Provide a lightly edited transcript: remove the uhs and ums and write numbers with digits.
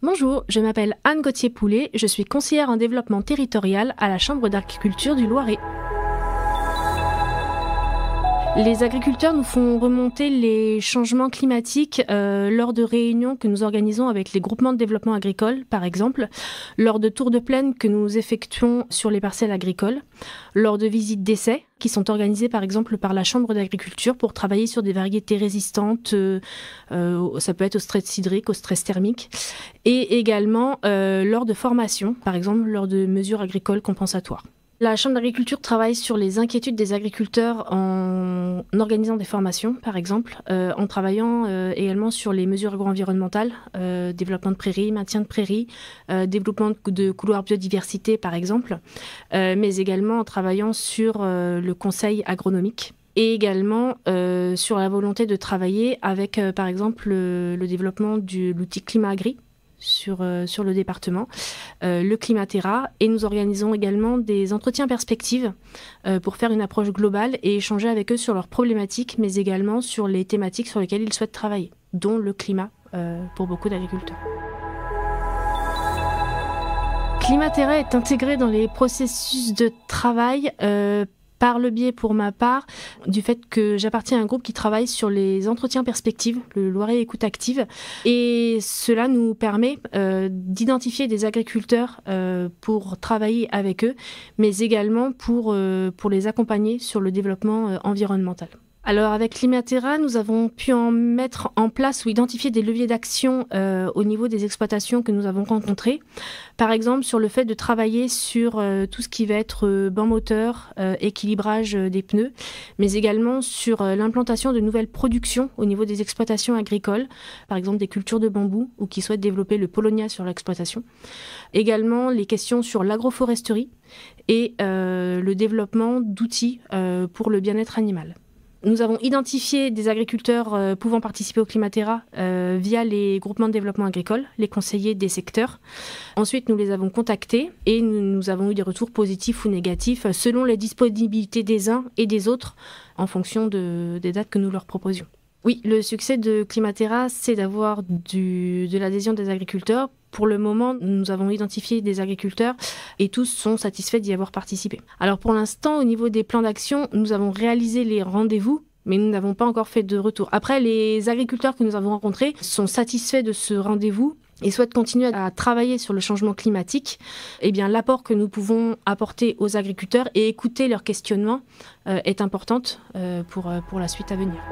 Bonjour, je m'appelle Anne Gauthier-Poulet, je suis conseillère en développement territorial à la Chambre d'agriculture du Loiret. Les agriculteurs nous font remonter les changements climatiques lors de réunions que nous organisons avec les groupements de développement agricole, par exemple, lors de tours de plaine que nous effectuons sur les parcelles agricoles, lors de visites d'essais qui sont organisées par exemple par la Chambre d'agriculture pour travailler sur des variétés résistantes, ça peut être au stress hydrique, au stress thermique, et également lors de formations, par exemple lors de mesures agricoles compensatoires. La Chambre d'agriculture travaille sur les inquiétudes des agriculteurs en organisant des formations, par exemple, en travaillant également sur les mesures agro-environnementales, développement de prairies, maintien de prairies, développement de couloirs biodiversité, par exemple, mais également en travaillant sur le conseil agronomique. Et également sur la volonté de travailler avec, par exemple, le développement de l'outil Climat-Agri, sur le département, le Climatera, et nous organisons également des entretiens perspectives pour faire une approche globale et échanger avec eux sur leurs problématiques, mais également sur les thématiques sur lesquelles ils souhaitent travailler, dont le climat pour beaucoup d'agriculteurs. Climatera est intégré dans les processus de travail par le biais, pour ma part, du fait que j'appartiens à un groupe qui travaille sur les entretiens perspectives, le Loiret Écoute Active, et cela nous permet d'identifier des agriculteurs pour travailler avec eux, mais également pour les accompagner sur le développement environnemental. Alors avec Climatera, nous avons pu en mettre en place ou identifier des leviers d'action au niveau des exploitations que nous avons rencontrées. Par exemple, sur le fait de travailler sur tout ce qui va être banc moteur, équilibrage des pneus, mais également sur l'implantation de nouvelles productions au niveau des exploitations agricoles, par exemple des cultures de bambou ou qui souhaitent développer le polonia sur l'exploitation. Également les questions sur l'agroforesterie et le développement d'outils pour le bien-être animal. Nous avons identifié des agriculteurs pouvant participer au Climatera via les groupements de développement agricole, les conseillers des secteurs. Ensuite, nous les avons contactés et nous avons eu des retours positifs ou négatifs selon les disponibilités des uns et des autres en fonction des dates que nous leur proposions. Oui, le succès de Climatera, c'est d'avoir de l'adhésion des agriculteurs. Pour le moment, nous avons identifié des agriculteurs et tous sont satisfaits d'y avoir participé. Alors pour l'instant, au niveau des plans d'action, nous avons réalisé les rendez-vous, mais nous n'avons pas encore fait de retour. Après, les agriculteurs que nous avons rencontrés sont satisfaits de ce rendez-vous et souhaitent continuer à travailler sur le changement climatique. Eh bien, l'apport que nous pouvons apporter aux agriculteurs et écouter leurs questionnements est importante pour la suite à venir.